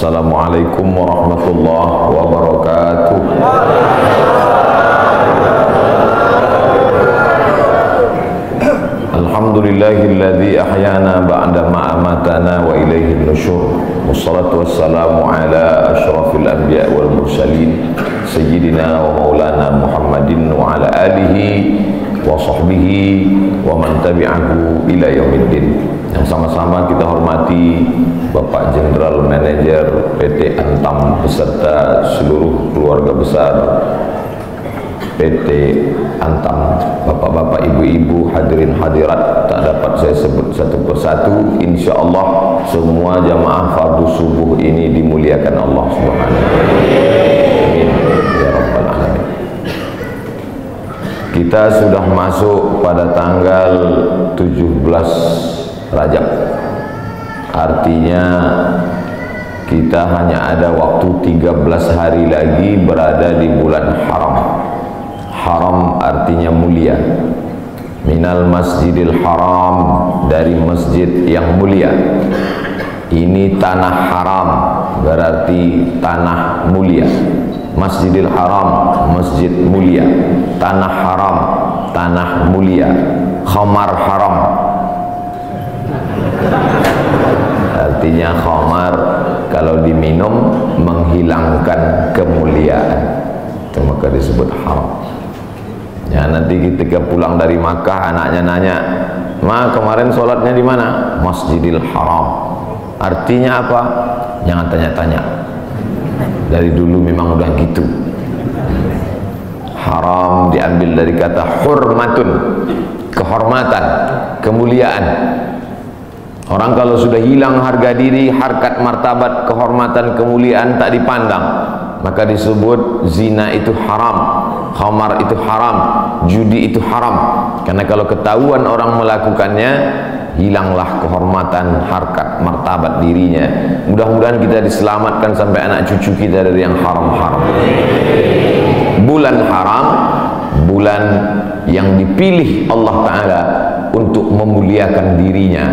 Assalamualaikum warahmatullahi wabarakatuh. Alhamdulillahilladzi ahyana ba'da ma amatana wa ilaihin nusyur. Wassalatu wassalamu ala asyrafil anbiya wal mursalin sayyidina wa maulana Muhammadin wa ala alihi wa sahbihi wa man tabi'ahu ila yaumiddin. Yang sama-sama kita hormati Bapak Jenderal Manajer PT Antam beserta seluruh keluarga besar PT Antam, bapak-bapak, ibu-ibu, hadirin hadirat, tak dapat saya sebut satu persatu. Insya Allah semua jamaah fardu subuh ini dimuliakan Allah Subhanahu wa ta'ala. Amin ya rabbal alamin. Kita sudah masuk pada tanggal 17 Rajab. Artinya kita hanya ada waktu 13 hari lagi berada di bulan haram. Haram artinya mulia. Minal masjidil haram, dari masjid yang mulia. Ini tanah haram, berarti tanah mulia. Masjidil haram, masjid mulia. Tanah haram, tanah mulia. Khamar haram, artinya khamar kalau diminum menghilangkan kemuliaan, itu maka disebut haram. Ya, nanti ketika pulang dari Makkah anaknya nanya, "Ma, kemarin sholatnya di mana?" Masjidil Haram. Artinya apa? Jangan tanya-tanya. Dari dulu memang udah gitu. Haram diambil dari kata hurmatun, kehormatan, kemuliaan. Orang kalau sudah hilang harga diri, harkat martabat, kehormatan, kemuliaan tak dipandang, maka disebut zina itu haram, khamar itu haram, judi itu haram. Karena kalau ketahuan orang melakukannya, hilanglah kehormatan, harkat, martabat dirinya. Mudah-mudahan kita diselamatkan sampai anak cucu kita dari yang haram-haram. Bulan haram, bulan yang dipilih Allah Ta'ala untuk memuliakan dirinya.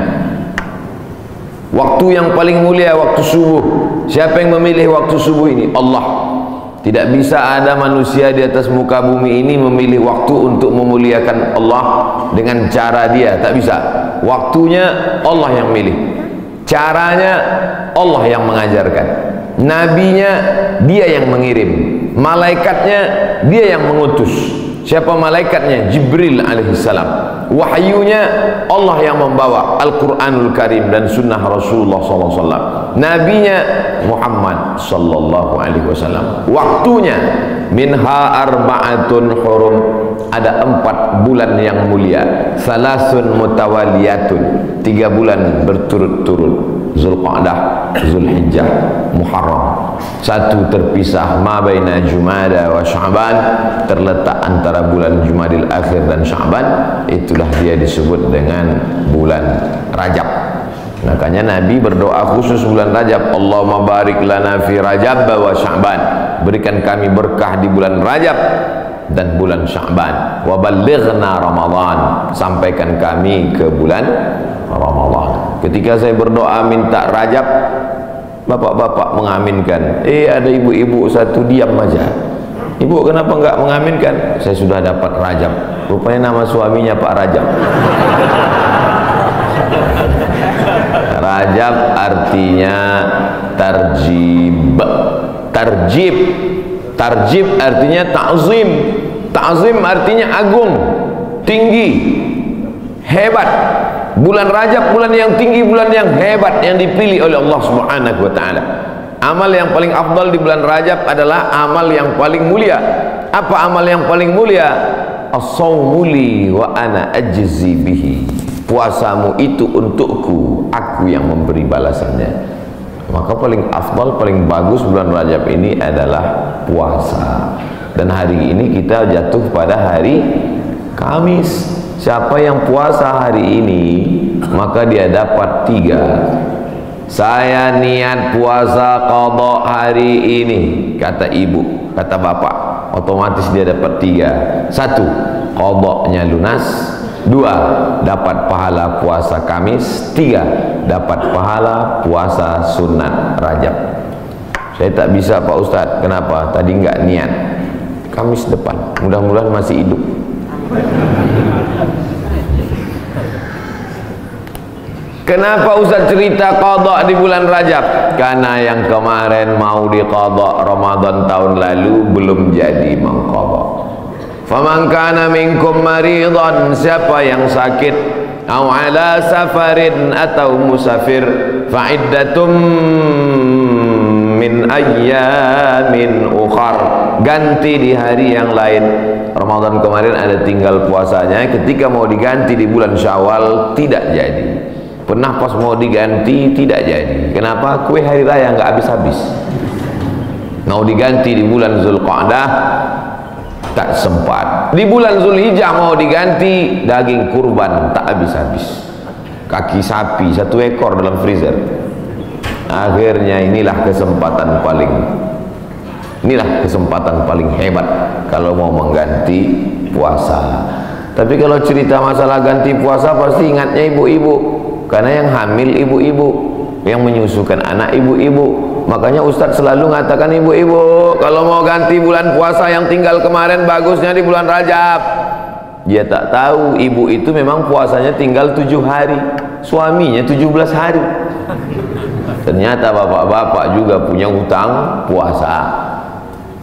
Waktu yang paling mulia waktu subuh. Siapa yang memilih waktu subuh ini? Allah. Tidak bisa ada manusia di atas muka bumi ini memilih waktu untuk memuliakan Allah dengan cara dia. Tak bisa. Waktunya Allah yang milih, caranya Allah yang mengajarkan, nabinya dia yang mengirim, malaikatnya dia yang mengutus. Siapa malaikatnya? Jibril alaihissalam. Wahyunya Allah yang membawa Al-Quranul Karim dan sunnah Rasulullah SAW. Nabinya Muhammad sallallahu alaihi wasallam. Waktunya minha arba'atun hurum, ada 4 bulan yang mulia. Salasun mutawaliyatun, 3 bulan berturut-turut. Zulqa'dah, Zulhijjah, Muharram. 1 terpisah, ma baina Jumada wa Sya'ban, terletak antara bulan Jumadil Akhir dan Sya'ban. Itulah dia disebut dengan bulan Rajab. Makanya Nabi berdoa khusus bulan Rajab, Allahumma barik lana fi Rajab wa Sya'ban, berikan kami berkah di bulan Rajab dan bulan Sya'ban. Wa ballighna Ramadan, sampaikan kami ke bulan Ramadan. Ketika saya berdoa minta Rajab, bapak-bapak mengaminkan. Ada ibu-ibu satu diam aja. Ibu kenapa enggak mengaminkan? Saya sudah dapat Rajab. Rupanya nama suaminya Pak Rajab. Rajab artinya tarjib. Tarjib. Tarjib artinya ta'zim. Ta'zim artinya agung, tinggi, hebat. Bulan Rajab bulan yang tinggi, bulan yang hebat, yang dipilih oleh Allah Subhanahu wa ta'ala. Amal yang paling afdal di bulan Rajab adalah amal yang paling mulia. Apa amal yang paling mulia? As-sawmu li wa ana ajzi bihi. Puasamu itu untukku, aku yang memberi balasannya. Maka paling afdal, paling bagus bulan Rajab ini adalah puasa. Dan hari ini kita jatuh pada hari Kamis. Siapa yang puasa hari ini, maka dia dapat 3. Saya niat puasa qadha hari ini, kata ibu, kata bapak, otomatis dia dapat 3. 1, qadhanya lunas. 2, dapat pahala puasa Kamis. 3, dapat pahala puasa sunat Rajab. Saya tak bisa Pak Ustadz. Kenapa? Tadi nggak niat. Kamis depan, mudah-mudahan masih hidup. Kenapa Ustaz cerita qadha di bulan Rajab? Karena yang kemarin mau diqadha Ramadan tahun lalu belum jadi mengqadha. Faman kana minkum maridan, siapa yang sakit, aw ala safarin, atau musafir, fa iddatum min ayyamin ukhar, ganti di hari yang lain. Ramadan kemarin ada tinggal puasanya, ketika mau diganti di bulan Syawal tidak jadi. Pernah pas mau diganti tidak jadi. Kenapa? Kue hari raya nggak habis-habis. Mau diganti di bulan Zulqa'dah tak sempat. Di bulan Zulhijjah mau diganti, daging kurban tak habis-habis. Kaki sapi 1 ekor dalam freezer. Akhirnya inilah kesempatan paling hebat kalau mau mengganti puasa. Tapi kalau cerita masalah ganti puasa pasti ingatnya ibu-ibu. Karena yang hamil ibu-ibu, yang menyusukan anak ibu-ibu. Makanya Ustadz selalu mengatakan ibu-ibu, kalau mau ganti bulan puasa yang tinggal kemarin, bagusnya di bulan Rajab. Dia tak tahu ibu itu memang puasanya tinggal 7 hari, suaminya 17 hari. Ternyata bapak-bapak juga punya hutang puasa.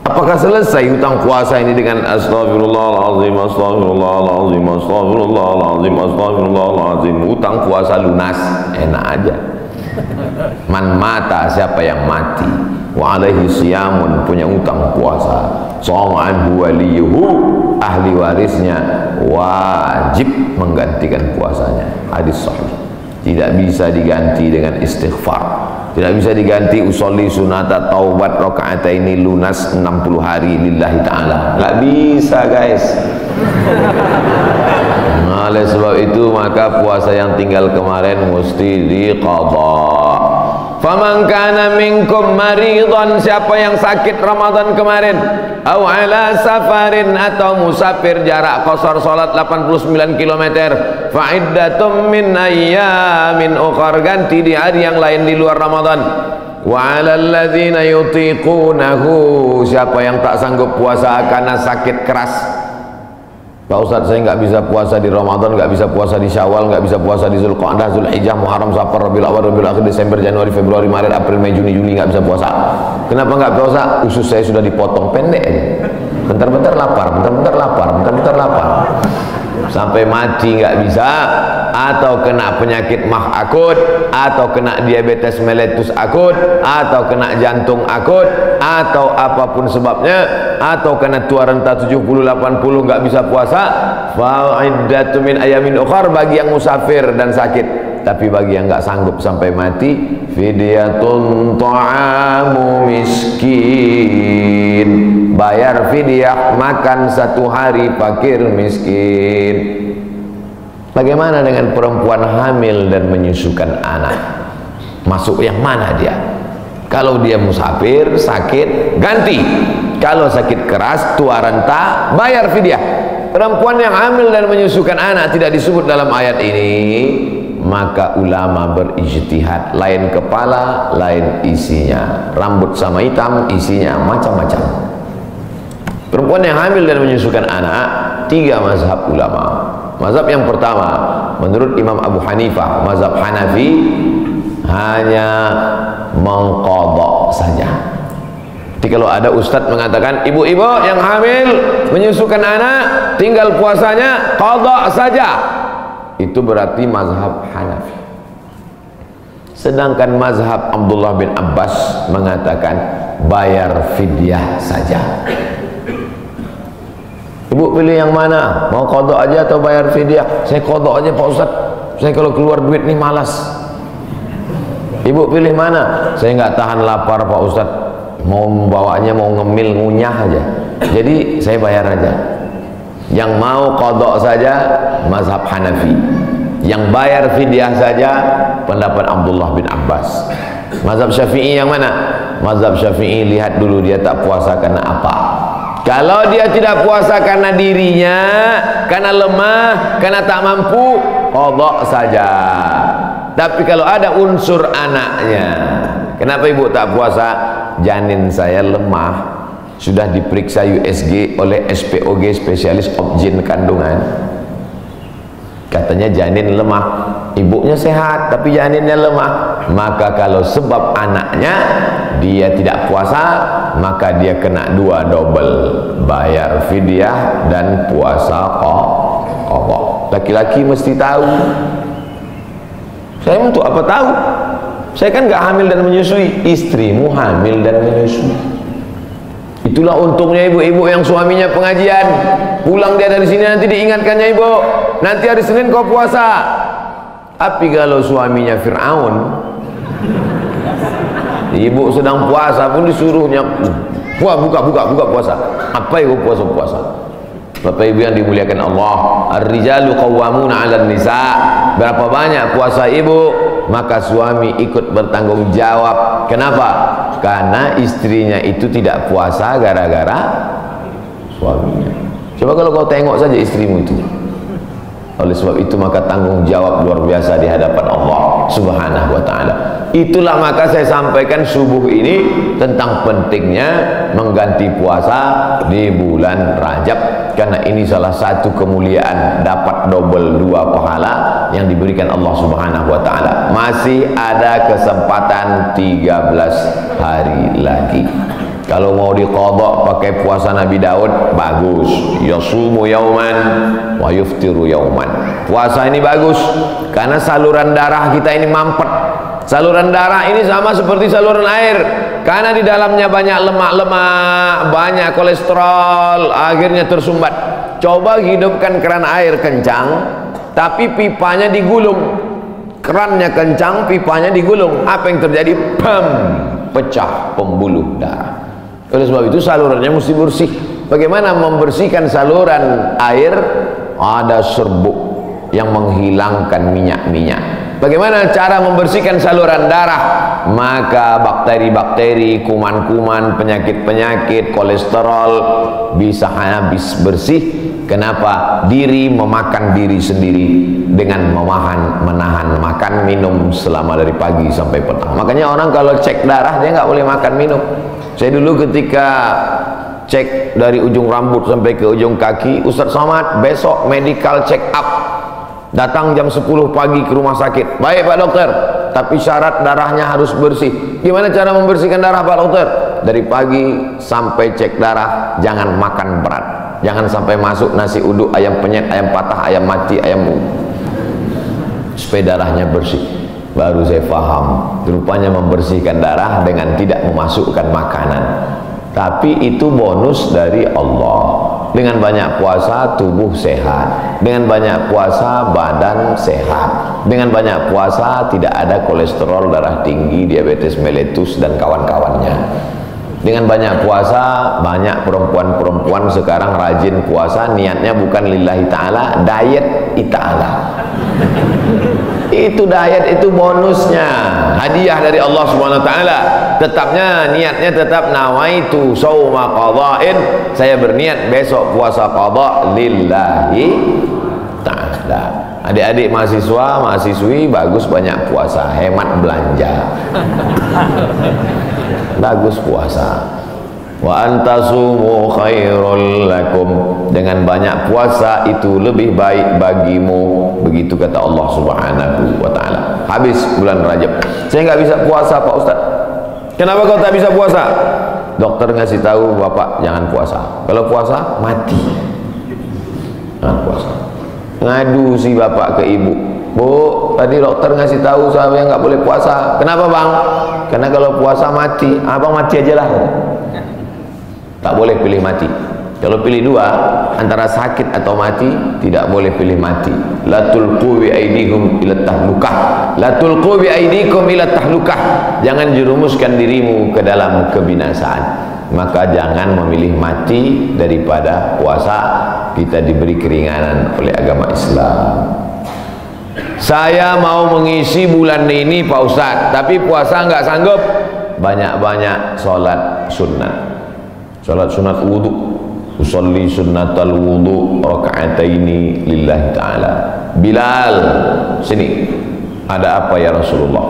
Apakah selesai hutang puasa ini dengan astagfirullahaladzim, astagfirullahaladzim, astagfirullahaladzim, astagfirullahaladzim? Hutang puasa lunas, enak aja. Man mata, siapa yang mati, wa alaihi siyamun, punya hutang puasa, shoma anhu waliyuhu, ahli warisnya wajib menggantikan puasanya. Hadis sahih. Tidak bisa diganti dengan istighfar. Tidak bisa diganti usolli sunata taubat rakaataini lunas 60 hari lillahi ta'ala. Nggak bisa guys. Nah, oleh sebab itu maka puasa yang tinggal kemarin mesti diqadha. Faman kana minkum maridan, siapa yang sakit Ramadan kemarin, aw ala safarin, atau musafir jarak qasar salat 89 km, fa iddatum min ayyamin ukhar, ganti di hari yang lain di luar Ramadan. Wa 'alal ladzina yutiqunahu, siapa yang tak sanggup puasa karena sakit keras. Pak Ustadz, saya nggak bisa puasa di Ramadan, nggak bisa puasa di Syawal, nggak bisa puasa di Zulqa'dah, Zulhijjah, Muharram, Safar, Rabiul Awwal, Rabiul Akhir, Desember, Januari, Februari, Maret, April, Mei, Juni, Juli, nggak bisa puasa. Kenapa nggak puasa? Usus saya sudah dipotong pendek aja. Bentar-bentar lapar, bentar-bentar lapar, bentar-bentar lapar. Sampai mati nggak bisa, atau kena penyakit mah akut, atau kena diabetes mellitus akut, atau kena jantung akut, atau apapun sebabnya, atau kena tua renta 70-80 nggak bisa puasa, fa'iddatu min ayamin ukhar, bagi yang musafir dan sakit. Tapi bagi yang nggak sanggup sampai mati, fidyatun ta'amu miskin, bayar fidyah, makan 1 hari fakir miskin. Bagaimana dengan perempuan hamil dan menyusukan anak? Masuk yang mana dia? Kalau dia musafir, sakit, ganti. Kalau sakit keras, tua renta, bayar fidyah. Perempuan yang hamil dan menyusukan anak tidak disebut dalam ayat ini, maka ulama berijtihad, lain kepala lain isinya, rambut sama hitam, isinya macam-macam. Perempuan yang hamil dan menyusukan anak, 3 mazhab ulama. Mazhab yang pertama, menurut Imam Abu Hanifah, mazhab Hanafi, hanya mengqadha saja. Jadi kalau ada ustadz mengatakan ibu-ibu yang hamil menyusukan anak tinggal puasanya qadha saja, itu berarti mazhab Hanafi. Sedangkan mazhab Abdullah bin Abbas mengatakan bayar fidyah saja. Ibu pilih yang mana? Mau qadha aja atau bayar fidyah? Saya qadha aja Pak Ustadz, saya kalau keluar duit nih malas. Ibu pilih mana? Saya nggak tahan lapar Pak Ustadz, mau membawanya mau ngemil ngunyah aja, jadi saya bayar aja. Yang mau qadha saja mazhab Hanafi, yang bayar fidyah saja pendapat Abdullah bin Abbas. Mazhab Syafi'i yang mana? Mazhab Syafi'i lihat dulu dia tak puasa karena apa. Kalau dia tidak puasa karena dirinya, karena lemah, karena tak mampu, qadha saja. Tapi kalau ada unsur anaknya, kenapa ibu tak puasa? janin saya lemah, sudah diperiksa USG oleh SPOG, spesialis obgyn kandungan, katanya janin lemah, ibunya sehat tapi janinnya lemah, maka kalau sebab anaknya dia tidak puasa, maka dia kena dua double, bayar fidyah dan puasa qadha. Laki-laki mesti tahu. Saya untuk apa tahu? Saya kan nggak hamil dan menyusui, istrimu hamil dan menyusui. Itulah untungnya ibu-ibu yang suaminya pengajian, pulang dia dari sini nanti diingatkannya, ibu nanti hari Senin kau puasa. Tapi kalau suaminya Fir'aun, ibu sedang puasa pun disuruhnya buka puasa. Apa ibu puasa? Bapak ibu yang dimuliakan Allah, ar-rijalu qawwamuna 'alan nisa. Berapa banyak puasa ibu, maka suami ikut bertanggung jawab. Kenapa? Karena istrinya itu tidak puasa gara-gara suaminya. Coba kalau kau tengok saja istrimu itu. Oleh sebab itu maka tanggung jawab luar biasa di hadapan Allah Subhanahu wa ta'ala. Itulah maka saya sampaikan subuh ini tentang pentingnya mengganti puasa di bulan Rajab, karena ini salah satu kemuliaan, dapat double dua pahala yang diberikan Allah Subhanahu wa ta'ala. Masih ada kesempatan 13 hari lagi. Kalau mau diqadha pakai puasa Nabi Daud, bagus. Yasumu yauman wa yuftiru yauman. Puasa ini bagus karena saluran darah kita ini mampet. Saluran darah ini sama seperti saluran air, karena di dalamnya banyak lemak-lemak, banyak kolesterol, akhirnya tersumbat. Coba hidupkan keran air kencang, tapi pipanya digulung. Kerannya kencang, pipanya digulung. Apa yang terjadi? Bam! Pecah pembuluh darah. Oleh sebab itu salurannya mesti bersih. Bagaimana membersihkan saluran air? Ada serbuk yang menghilangkan minyak-minyak. Bagaimana cara membersihkan saluran darah? Maka bakteri-bakteri, kuman-kuman, penyakit-penyakit, kolesterol bisa habis bersih. Kenapa? Diri memakan diri sendiri dengan menahan makan minum selama dari pagi sampai petang. Makanya orang kalau cek darah dia nggak boleh makan minum. Saya dulu ketika cek dari ujung rambut sampai ke ujung kaki, Ustaz Somad besok medical check up, datang jam 10 pagi ke rumah sakit. Baik Pak Dokter, tapi syarat darahnya harus bersih. Gimana cara membersihkan darah Pak Dokter? Dari pagi sampai cek darah jangan makan berat, jangan sampai masuk nasi uduk, ayam penyet, ayam patah, ayam mati, ayam supaya darahnya bersih. Baru saya paham, rupanya membersihkan darah dengan tidak memasukkan makanan. Tapi itu bonus dari Allah. Dengan banyak puasa tubuh sehat, dengan banyak puasa badan sehat, dengan banyak puasa tidak ada kolesterol darah tinggi, diabetes mellitus dan kawan-kawannya. Dengan banyak puasa, banyak perempuan-perempuan sekarang rajin puasa, niatnya bukan lillahi ta'ala, diet ta'ala. Itu diet, itu bonusnya, hadiah dari Allah Subhanahu wa ta'ala. Tetapnya niatnya tetap nawaitu shauma qadha'in, saya berniat besok puasa qadha lillahi ta'ala. Adik-adik mahasiswa, mahasiswi bagus banyak puasa, hemat belanja. Bagus puasa. Wa antasumu khairul lakum, dengan banyak puasa itu lebih baik bagimu, begitu kata Allah Subhanahu wa ta'ala. Habis bulan Rajab, saya nggak bisa puasa Pak Ustaz. Kenapa kau tak bisa puasa? Dokter ngasih tahu Bapak jangan puasa, kalau puasa mati. Jangan puasa. Ngadu si bapak ke ibu, Bu, tadi dokter ngasih tahu saya nggak boleh puasa. Kenapa Bang? Karena kalau puasa mati. Abang mati aja lah. Tak boleh pilih mati. Kalau pilih dua, antara sakit atau mati, tidak boleh pilih mati. La tulqu bi aidikum ila tahlukah. La tulqu bi aidikum ila tahlukah. Jangan jerumuskan dirimu ke dalam kebinasaan. Maka jangan memilih mati daripada puasa. Kita diberi keringanan oleh agama Islam. Saya mau mengisi bulan ini Pak Ustadz, tapi puasa nggak sanggup. Banyak-banyak sholat sunnah. Sholat sunat wudu. Usolli sunnatal wudu raka'ataini lillahi ta'ala. Bilal, sini. Ada apa ya Rasulullah?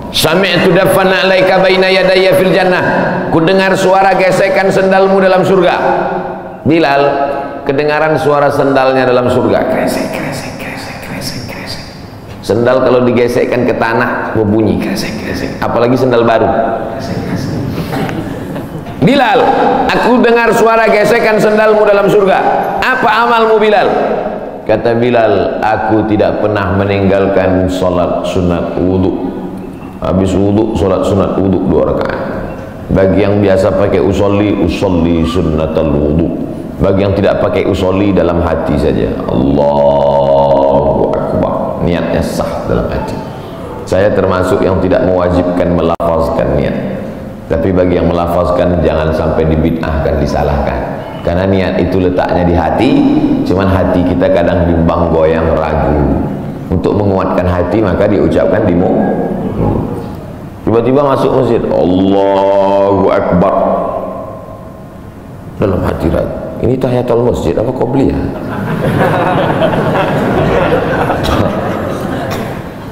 Sami'tu daffan alaika baina yadayya fil jannah. Ku dengar suara gesekan sendalmu dalam surga. Bilal kedengaran suara sendalnya dalam surga. Kresek, kresek, kresek, kresek, kresek. Sendal kalau digesekkan ke tanah berbunyi kresek, kresek. Apalagi sendal baru. Kresek, kresek. Bilal, aku dengar suara gesekan sendalmu dalam surga. Apa amalmu Bilal? Kata Bilal, aku tidak pernah meninggalkan sholat sunat wudu. Habis wudu, sholat sunat wudu 2 rakaat. Bagi yang biasa pakai usolli sunnatal wudu. Bagi yang tidak pakai usolli, dalam hati saja. Allahu Akbar. Niatnya sah dalam hati. Saya termasuk yang tidak mewajibkan melafazkan niat. Tapi bagi yang melafazkan, jangan sampai dibid'ahkan, disalahkan. Karena niat itu letaknya di hati. Cuman hati kita kadang bimbang, goyang, ragu. Untuk menguatkan hati maka diucapkan di mulut. Tiba-tiba masuk masjid, Allahu Akbar. Dalam hati ragu, ini tahiyatul masjid apa qobliyah?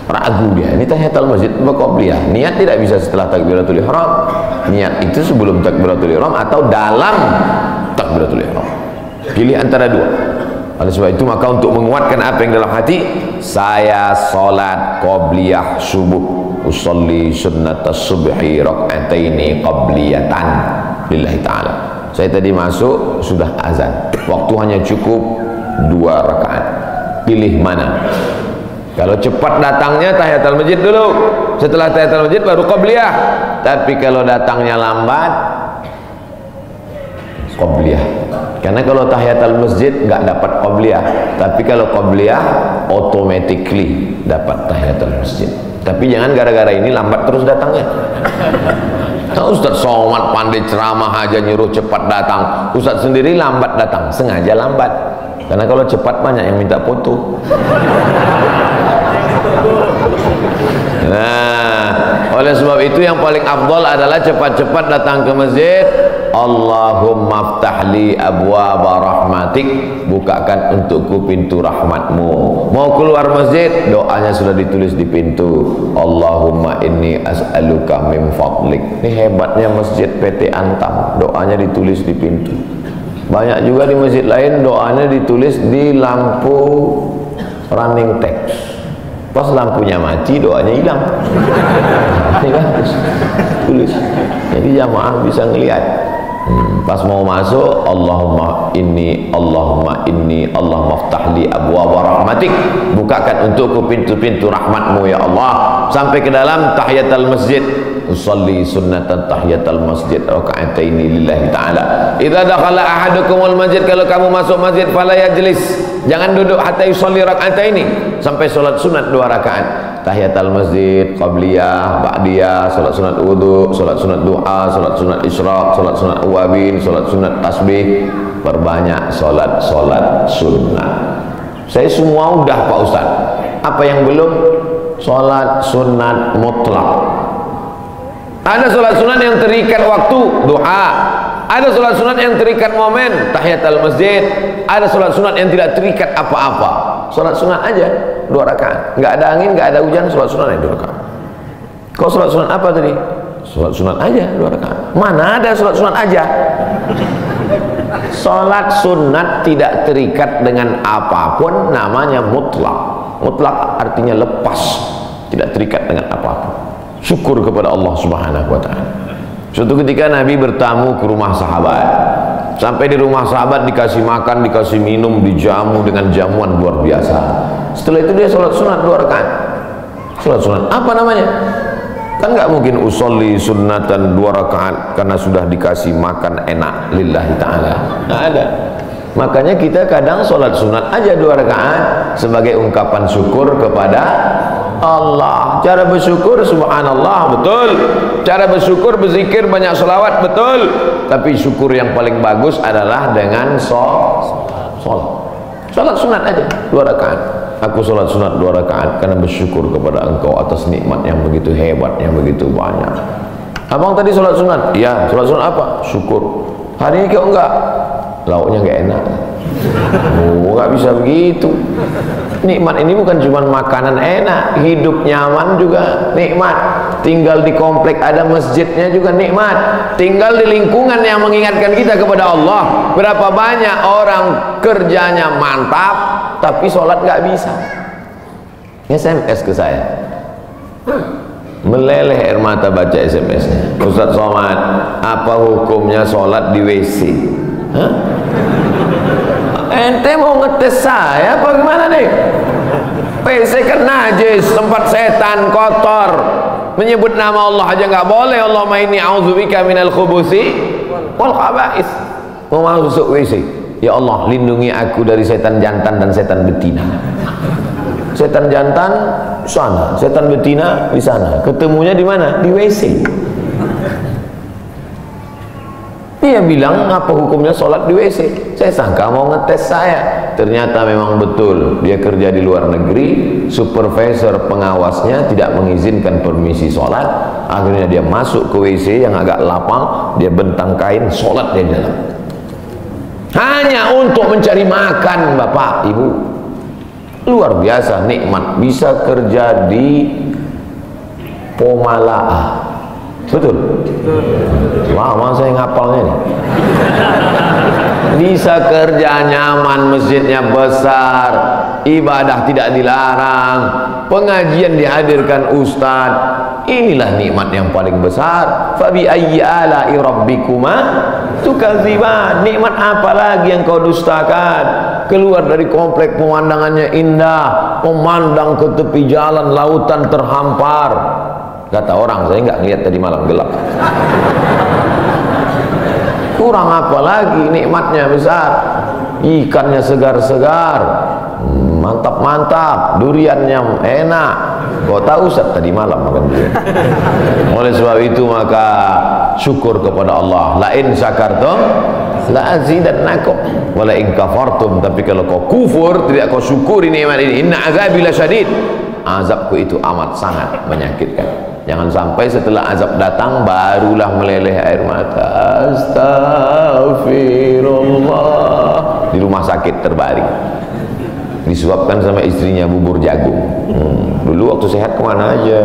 Ragu dia, ini tahiyatul masjid apa qobliyah? Niat tidak bisa setelah takbiratul ihram. Niat itu sebelum takbiratul ihram atau dalam takbiratul ihram. Pilih antara dua. Oleh sebab itu maka untuk menguatkan apa yang dalam hati, saya salat qobliyah subuh, usolli sunnatas subhi rak'ataini qabliyatan lillahi ta'ala. Saya tadi masuk sudah azan, waktu hanya cukup 2 rakaat. Pilih mana? Kalau cepat datangnya tahiyatul masjid dulu, setelah tahiyatul masjid baru qabliyah. Tapi kalau datangnya lambat, qabliyah. Karena kalau tahiyatul masjid nggak dapat qabliyah, tapi kalau qabliyah automatically dapat tahiyatul masjid. Tapi jangan gara-gara ini lambat terus datangnya. Nah, Ustaz Somad pandai ceramah aja nyuruh cepat datang, Ustaz sendiri lambat datang, sengaja lambat. Karena kalau cepat banyak yang minta foto. Nah, oleh sebab itu yang paling afdal adalah cepat-cepat datang ke masjid. Allahumma ftahli abwaba rahmatik, bukakan untukku pintu rahmatmu. Mau keluar masjid, doanya sudah ditulis di pintu. Allahumma inni as'aluka min fadlik. Ini hebatnya masjid PT Antam, doanya ditulis di pintu. Banyak juga di masjid lain doanya ditulis di lampu running text. Pas lampunya mati, doanya hilang. Ini kan tulis. Jadi jamaah bisa ngelihat. Pas mau masuk, Allahumma inni, Allahumma ftahli abwaaba rahmatik, bukakan untukku pintu-pintu rahmatmu ya Allah. Sampai ke dalam tahiyatul masjid, usolli sunnatan tahiyatul masjid raka'ataini lillahi ta'ala. Idza dakhala ahadukumul masjid, kalau kamu masuk masjid fala yajlis, jangan duduk hatta yusolli raka'ataini, sampai salat sunat 2 rakaat. Tahiyatul masjid, qabliyah, ba'diyah, salat sunat wudu, salat sunat du'a, salat sunat isyraq, salat sunat awabin, salat sunat tasbih. Perbanyak salat sunnah. Saya semua udah Pak Ustaz. Apa yang belum? Salat sunat mutlak. Ada salat sunat yang terikat waktu, duha. Ada salat sunat yang terikat momen, tahiyatul masjid. Ada salat sunat yang tidak terikat apa-apa. Salat sunat aja 2 rakaat. Enggak ada angin, enggak ada hujan, salat sunat aja 2 rakaat. Kau salat sunat apa tadi? Salat sunat aja 2 rakaat. Mana ada salat sunat aja? Salat sunat tidak terikat dengan apapun, namanya mutlak. Mutlak artinya lepas, tidak terikat dengan apapun. Syukur kepada Allah Subhanahu wa taala. Suatu ketika Nabi bertamu ke rumah sahabat. Sampai di rumah sahabat dikasih makan, dikasih minum, dijamu dengan jamuan luar biasa. Setelah itu dia sholat sunat 2 rakaat. Sholat sunat apa namanya? Kan nggak mungkin usolli sunnatan 2 rakaat karena sudah dikasih makan enak lillahi ta'ala. Nggak ada. Makanya kita kadang sholat sunat aja 2 rakaat sebagai ungkapan syukur kepada Allah. Cara bersyukur subhanallah, betul. Cara bersyukur berzikir banyak selawat, betul. Tapi syukur yang paling bagus adalah dengan sholat sunat aja 2 rakaat. Aku sholat sunat 2 rakaat karena bersyukur kepada engkau atas nikmat yang begitu hebat, yang begitu banyak. Abang tadi sholat sunat? Iya. Sholat sunat apa? Syukur. Hari ini kau enggak? Lauknya enggak enak. Oh, enggak bisa begitu. Nikmat ini bukan cuma makanan enak, hidup nyaman juga nikmat. tinggal di komplek ada masjidnya juga nikmat, tinggal di lingkungan yang mengingatkan kita kepada Allah. Berapa banyak orang kerjanya mantap tapi sholat nggak bisa. SMS ke saya, meleleh air mata baca SMS-nya. Ustaz Somad, apa hukumnya sholat di WC? Hah? Ente mau ngetes saya apa gimana nih? WC kan najis, tempat setan, kotor. Menyebut nama Allah aja nggak boleh. Allahumma inni a'udzubika minal khubuthi wal khaba'is. Mau masuk WC, ya Allah lindungi aku dari setan jantan dan setan betina. Setan jantan sana, setan betina di sana. Ketemunya di mana? Di WC. Dia bilang apa hukumnya sholat di WC. Saya sangka mau ngetes saya. Ternyata memang betul. Dia kerja di luar negeri. Supervisor pengawasnya tidak mengizinkan permisi sholat. Akhirnya dia masuk ke WC yang agak lapang. Dia bentang kain, sholat di dalam. Hanya untuk mencari makan, Bapak Ibu. Luar biasa nikmat. Bisa kerja di Pomala'a. Betul? Lama saya ngapalnya nih. Bisa kerja nyaman, masjidnya besar, ibadah tidak dilarang, pengajian dihadirkan ustaz. Inilah nikmat yang paling besar. Fabi ayyi ala'i rabbikuma tukadziban. Nikmat apa lagi yang kau dustakan? Keluar dari komplek pemandangannya indah, memandang ke tepi jalan, lautan terhampar. Kata orang, saya nggak ngeliat tadi malam, gelap. Kurang apa lagi, nikmatnya besar. Ikannya segar-segar, mantap-mantap, duriannya enak. Kau tahu Ustaz tadi malam makan durian. Oleh sebab itu maka syukur kepada Allah. La in syakartum la azidannakum wa la in kafartum. Tapi kalau kau kufur, tidak kau syukuri nikmat ini, inna azabi lasyadid. Azabku itu amat sangat menyakitkan. Jangan sampai setelah azab datang barulah meleleh air mata. Astagfirullah. Di rumah sakit terbaring, disuapkan sama istrinya bubur jagung. Dulu waktu sehat kemana aja.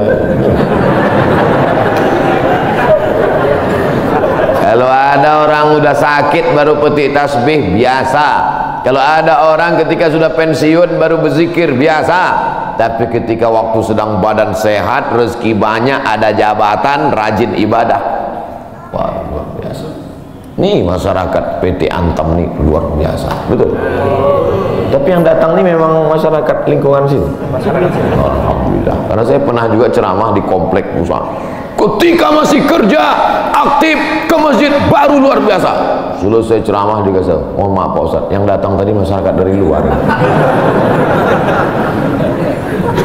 Kalau ada orang udah sakit baru petik tasbih, biasa. Kalau ada orang ketika sudah pensiun baru berzikir, biasa. Tapi ketika waktu sedang badan sehat, rezeki banyak, ada jabatan, rajin ibadah, wah luar biasa. Nih masyarakat PT Antam nih luar biasa, betul. Tapi yang datang nih memang masyarakat lingkungan sini. Alhamdulillah. Karena saya pernah juga ceramah di komplek usaha. Ketika masih kerja aktif ke masjid baru luar biasa. Selesai ceramah juga saya, mohon maaf Pak Ustaz, yang datang tadi masyarakat dari luar.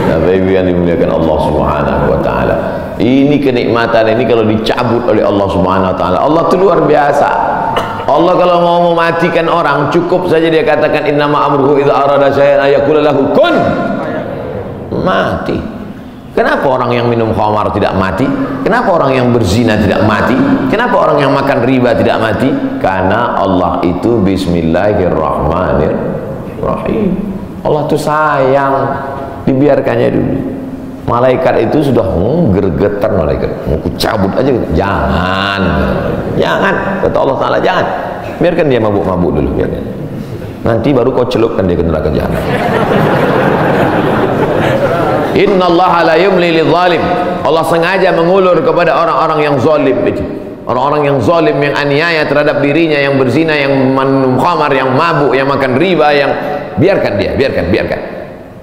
Bapak Ibu yang dimuliakan Allah Subhanahu wa taala. Ini kenikmatan ini kalau dicabut oleh Allah Subhanahu wa taala, Allah itu luar biasa. Allah kalau mau mematikan orang cukup saja dia katakan innama amruhu idza arada syai'an ayaqula lahu kun, mati. Kenapa orang yang minum khamar tidak mati? Kenapa orang yang berzina tidak mati? Kenapa orang yang makan riba tidak mati? Karena Allah itu bismillahirrahmanirrahim. Allah itu sayang, dibiarkannya dulu. Malaikat itu sudah gergetan malaikat, mau cabut aja. Jangan, kata Allah Ta'ala, jangan. Biarkan dia mabuk-mabuk dulu, biarkan. Nanti baru kau celupkan dia ke neraka jahanam. Innallaha la yumli lidzalim. Allah sengaja mengulur kepada orang-orang yang zalim itu. Orang-orang yang zalim, yang aniaya terhadap dirinya, yang berzina, yang minum khamar, yang mabuk, yang makan riba, yang biarkan dia, biarkan.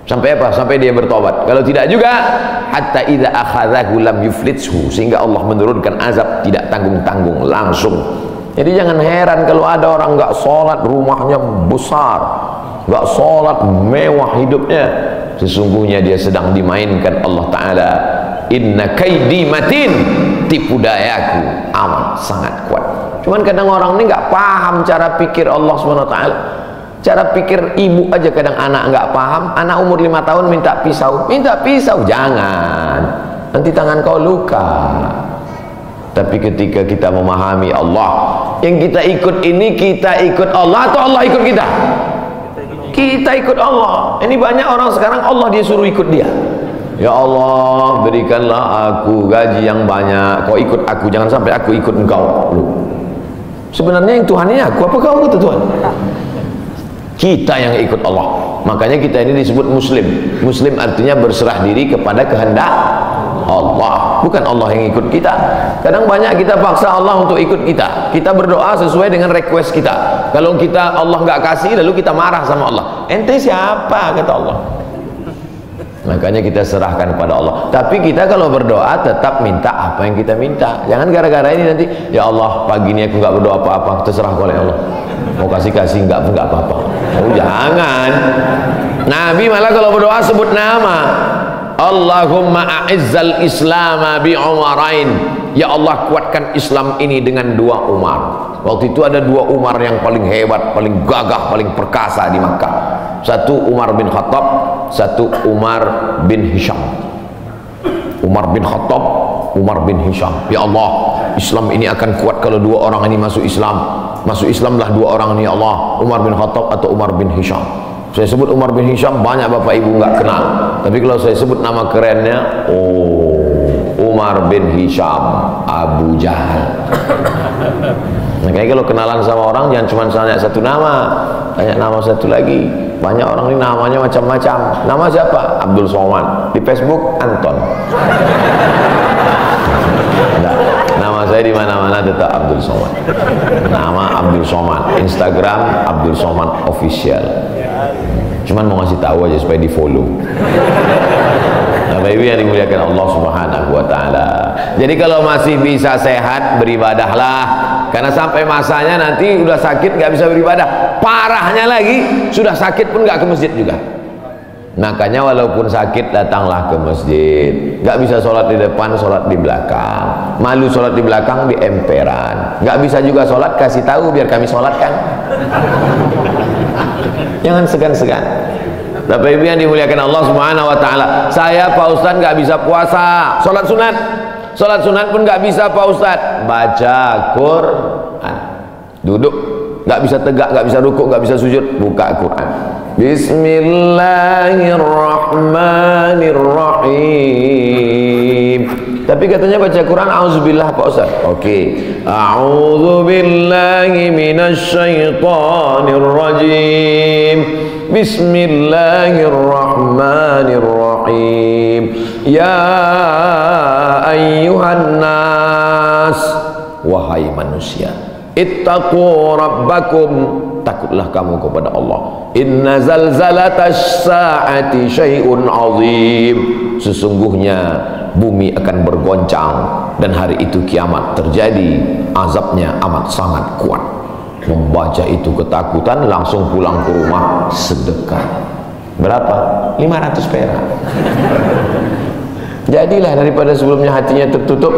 Sampai apa? Sampai dia bertobat. Kalau tidak juga, hatta idza akhadhahu lam yuflithu, sehingga Allah menurunkan azab tidak tanggung-tanggung, langsung. Jadi jangan heran kalau ada orang enggak sholat, rumahnya besar, enggak sholat, mewah hidupnya. Sesungguhnya dia sedang dimainkan Allah Ta'ala. Inna kaidi matin, tipu dayaku amat sangat kuat. Cuman kadang orang ini nggak paham cara pikir Allah SWT. Cara pikir ibu aja kadang anak nggak paham. Anak umur 5 tahun minta pisau, jangan, nanti tangan kau luka. Tapi ketika kita memahami Allah, yang kita ikut ini, kita ikut Allah atau Allah ikut kita? Kita ikut Allah. Ini banyak orang sekarang Allah dia suruh ikut dia. Ya Allah, berikanlah aku gaji yang banyak, kau ikut aku, jangan sampai aku ikut engkau. Sebenarnya yang Tuhan ini aku, apa kau kata Tuhan? Kita yang ikut Allah. Makanya kita ini disebut muslim. Muslim artinya berserah diri kepada kehendak Allah, bukan Allah yang ikut kita. Kadang banyak kita paksa Allah untuk ikut kita. Kita berdoa sesuai dengan request kita. Kalau kita Allah nggak kasih, lalu kita marah sama Allah. Ente siapa, kata Allah. Makanya kita serahkan kepada Allah. Tapi kita kalau berdoa tetap minta apa yang kita minta. Jangan gara-gara ini nanti, ya Allah pagi ini aku nggak berdoa apa-apa, terserah oleh Allah. Mau kasih-kasih nggak apa-apa. Oh jangan. Nabi malah kalau berdoa sebut nama. Allahumma a'izzal islama bi umarain. Ya Allah kuatkan Islam ini dengan 2 Umar. Waktu itu ada 2 Umar yang paling hebat, paling gagah, paling perkasa di Makkah. Satu Umar bin Khattab, satu Umar bin Hisham. Umar bin Khattab, Umar bin Hisham. Ya Allah, Islam ini akan kuat kalau 2 orang ini masuk Islam. Masuk Islamlah 2 orang ini, ya Allah. Umar bin Khattab atau Umar bin Hisham. Saya sebut Umar bin Hisham, banyak bapak ibu nggak kenal. Tapi kalau saya sebut nama kerennya, oh, Umar bin Hisham, Abu Jahal. Makanya kalau kenalan sama orang jangan cuma tanya satu nama, tanya nama satu lagi. Banyak orang ini namanya macam-macam. Nama siapa? Abdul Somad. Di Facebook Anton. Nah, nama saya di mana-mana tetap Abdul Somad. Nama Abdul Somad. Instagram Abdul Somad Official. Cuman mau ngasih tahu aja supaya di follow. Bapak Ibu yang dimuliakan Allah Subhanahu wa taala. Jadi kalau masih bisa sehat, beribadahlah. Karena sampai masanya nanti udah sakit nggak bisa beribadah. Parahnya lagi, sudah sakit pun nggak ke masjid juga. Makanya walaupun sakit datanglah ke masjid. Nggak bisa sholat di depan, sholat di belakang. Malu sholat di belakang, di emperan. Nggak bisa juga sholat, kasih tahu biar kami sholatkan. Jangan segan-segan. Bapak Ibu yang dimuliakan Allah Subhanahu wa taala. Saya Pak Ustadz nggak bisa puasa, sholat sunat. Sholat sunat pun nggak bisa Pak Ustadz. Baca Quran. Duduk, nggak bisa tegak, nggak bisa rukuk, nggak bisa sujud, buka Quran. Bismillahirrahmanirrahim. Tapi katanya baca Quran auzubillah Pak Ustaz. Oke. A'udzubillahi minasyaitonir rajim. Bismillahirrahmanirrahim. Ya ayyuhan nas, wahai manusia, ittaqu rabbakum, takutlah kamu kepada Allah. Inna zalzalatas saati syai'un azim. Sesungguhnya bumi akan bergoncang dan hari itu kiamat terjadi, azabnya amat sangat kuat. Membaca itu ketakutan, langsung pulang ke rumah sedekah. Berapa? 500 perak. Jadilah daripada sebelumnya hatinya tertutup.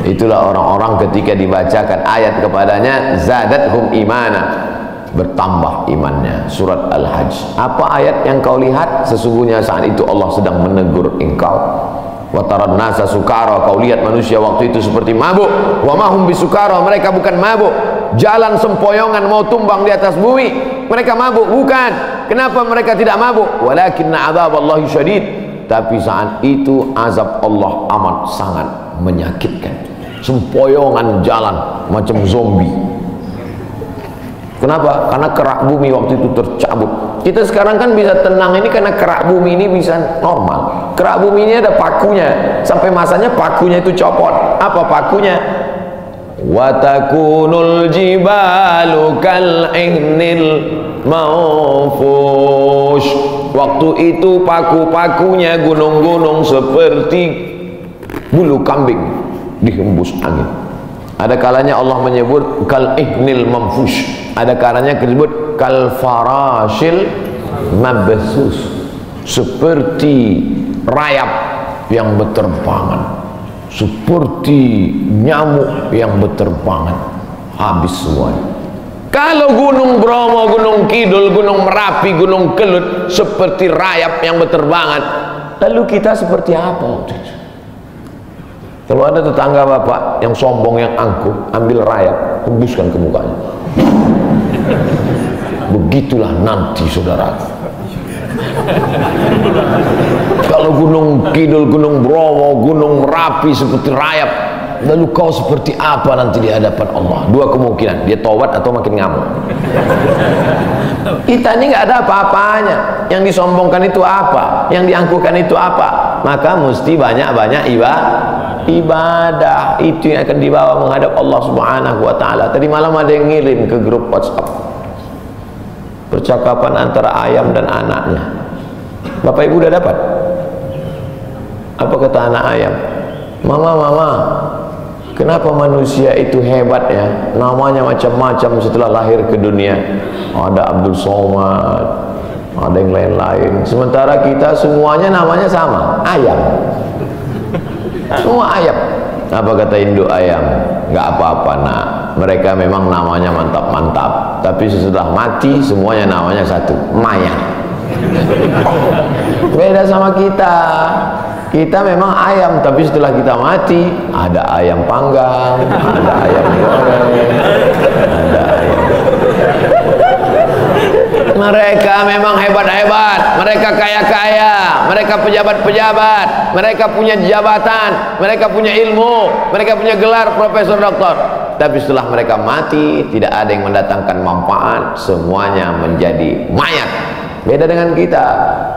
Itulah orang-orang ketika dibacakan ayat kepadanya, zadathum imana, bertambah imannya. Surat Al-Hajj. Apa ayat yang kau lihat? Sesungguhnya saat itu Allah sedang menegur engkau. Wa taran nasa sukara, kau lihat manusia waktu itu seperti mabuk. Wa mahum bisukara, mereka bukan mabuk. Jalan sempoyongan mau tumbang di atas bumi, mereka mabuk? Bukan. Kenapa mereka tidak mabuk? Walakinna adzaballahi syadid. Tapi saat itu azab Allah amat sangat menyakitkan. Sempoyongan jalan macam zombie. Kenapa? Karena kerak bumi waktu itu tercabut. Kita sekarang kan bisa tenang ini karena kerak bumi ini bisa normal. Kerak bumi ini ada pakunya. Sampai masanya pakunya itu copot. Apa pakunya? Wa takunul jibalu kal ihnil manfush. Waktu itu paku-pakunya gunung-gunung seperti bulu kambing dihembus angin. Ada kalanya Allah menyebut kal ihnil manfush. Ada kalanya disebut kal farashil mabsus, seperti rayap yang berterbangan, seperti nyamuk yang berterbangan, habis semuanya. Kalau Gunung Bromo, Gunung Kidul, Gunung Merapi, Gunung Kelut seperti rayap yang berterbangan, lalu kita seperti apa? Kalau ada tetangga bapak yang sombong, yang angkuh, ambil rayap, hembuskan ke mukanya. Begitulah nanti saudara. Kalau Gunung Kidul, Gunung Bromo, Gunung Merapi seperti rayap, lalu kau seperti apa nanti di hadapan Allah? Dua kemungkinan, dia taubat atau makin ngamuk. Kita ini nggak ada apa-apanya. Yang disombongkan itu apa? Yang diangkuhkan itu apa? Maka mesti banyak-banyak ibadah. Itu yang akan dibawa menghadap Allah Subhanahu wa Ta'ala. Tadi malam ada yang ngirim ke grup WhatsApp percakapan antara ayam dan anaknya. Bapak Ibu udah dapat? Apa kata anak ayam? Mama, kenapa manusia itu hebat ya? Namanya macam-macam setelah lahir ke dunia. Ada Abdul Somad, ada yang lain-lain. Sementara kita semuanya namanya sama, ayam. Semua ayam. Apa kata induk ayam? Nggak apa-apa nak. Mereka memang namanya mantap-mantap. Tapi setelah mati semuanya namanya satu, mayat. Beda sama kita. Kita memang ayam, tapi setelah kita mati ada ayam panggang, ada ayam goreng, ada ayam. Mereka memang hebat-hebat, mereka kaya-kaya, mereka pejabat-pejabat, mereka punya jabatan, mereka punya ilmu, mereka punya gelar profesor doktor. Tapi setelah mereka mati tidak ada yang mendatangkan manfaat, semuanya menjadi mayat. Beda dengan kita.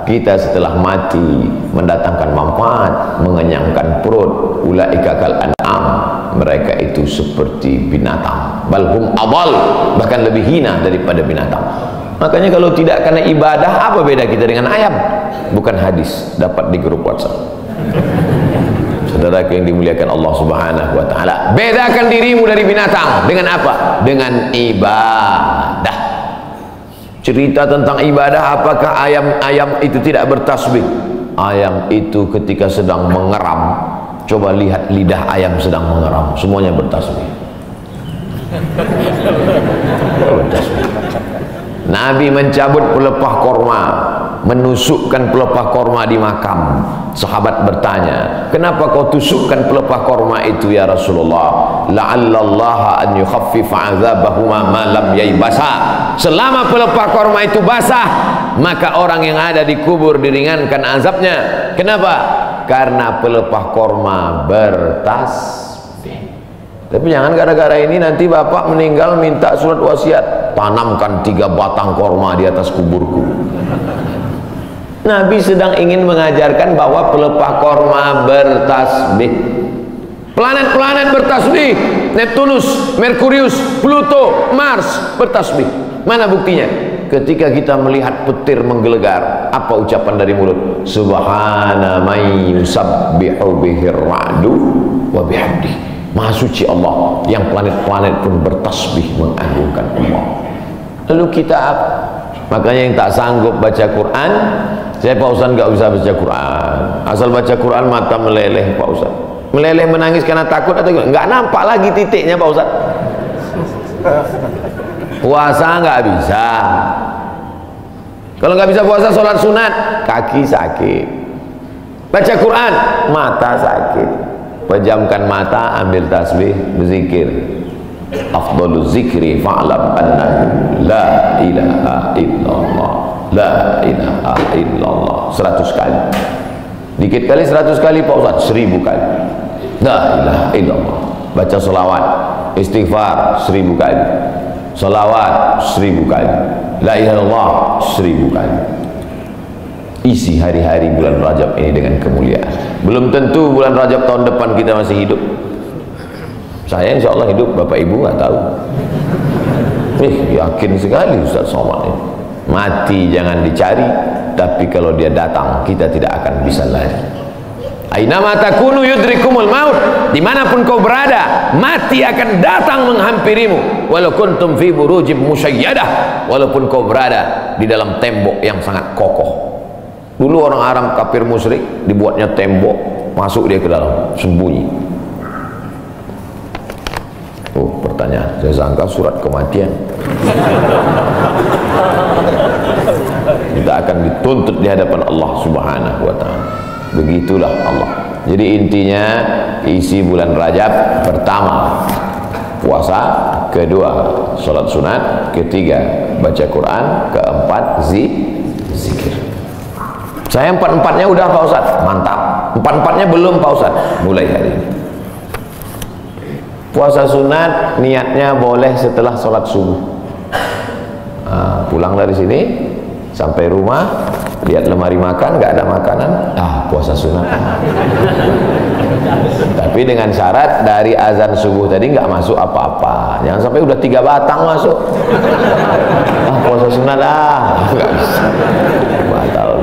Kita setelah mati mendatangkan manfaat, mengenyangkan perut. Ulaika kal an'am, mereka itu seperti binatang. Balhum adal, bahkan lebih hina daripada binatang. Makanya kalau tidak karena ibadah, apa beda kita dengan ayam? Bukan hadis, dapat di grup WhatsApp. Saudara yang dimuliakan Allah Subhanahu wa Ta'ala, bedakan dirimu dari binatang dengan apa? Dengan ibadah. Cerita tentang ibadah, apakah ayam itu tidak bertasbih? Ayam itu ketika sedang mengeram, coba lihat lidah ayam sedang mengeram, semuanya bertasbih. Bertasbih. Nabi mencabut pelepah korma, menusukkan pelepah korma di makam. Sahabat bertanya, kenapa kau tusukkan pelepah korma itu ya Rasulullah? La'allallaha an yukhaffifa azabahuma ma lam yaybasa. Selama pelepah korma itu basah, maka orang yang ada di kubur diringankan azabnya. Kenapa? Karena pelepah korma bertasbih. Tapi jangan gara-gara ini nanti bapak meninggal minta surat wasiat, tanamkan 3 batang korma di atas kuburku. Nabi sedang ingin mengajarkan bahwa pelepah korma bertasbih. Planet-planet bertasbih. Neptunus, Merkurius, Pluto, Mars bertasbih. Mana buktinya? Ketika kita melihat petir menggelegar, apa ucapan dari mulut? Subhana may yusabbihu bihir ra'du wa bihamdih. Maha suci Allah, yang planet-planet pun bertasbih mengagungkan Allah. Lalu kita apa? Makanya yang tak sanggup baca Quran, saya Pak Ustaz nggak bisa baca Quran. Asal baca Quran mata meleleh Pak Ustaz. Meleleh menangis karena takut atau nggak nampak lagi titiknya Pak Ustaz. Puasa nggak bisa. Kalau nggak bisa puasa, sholat sunat, kaki sakit. Baca Quran, mata sakit. Pejamkan mata, ambil tasbih, berzikir. Afdhalu zikri fa'lam annahu la ilaha illallah, la ilaha illallah. 100 kali. Dikit kali 100 kali Pak Ustaz, 1000 kali. La ilaha illallah. Baca selawat, istighfar 1000 kali. Selawat 1000 kali. La ilaha illallah 1000 kali. Isi hari-hari bulan Rajab ini dengan kemuliaan. Belum tentu bulan Rajab tahun depan kita masih hidup. Saya insya Allah hidup, Bapak Ibu nggak tahu. Yakin sekali Ustaz Somad ini. Mati jangan dicari, tapi kalau dia datang kita tidak akan bisa lari. Ainama takunu yudrikumul maut. Dimanapun kau berada, mati akan datang menghampirimu. Walau kuntum fi burujim musyayyadah, walaupun kau berada di dalam tembok yang sangat kokoh. Dulu orang Arab kafir musyrik dibuatnya tembok, masuk dia ke dalam, sembunyi. Oh, pertanyaan, saya sangka surat kematian. Kita akan dituntut di hadapan Allah Subhanahu wa Ta'ala. Begitulah Allah. Jadi intinya, isi bulan Rajab: pertama puasa, kedua sholat sunat, ketiga baca Quran, keempat zikir. Saya empat-empatnya udah Pak Ustaz. Mantap. Empat-empatnya belum Pak Ustaz. Mulai hari ini. Puasa sunat niatnya boleh setelah sholat subuh. Pulang dari sini sampai rumah, lihat lemari makan, nggak ada makanan, puasa sunat. Tapi dengan syarat dari azan subuh tadi nggak masuk apa-apa. Jangan sampai udah 3 batang masuk. Puasa sunat nggak bisa. Batal.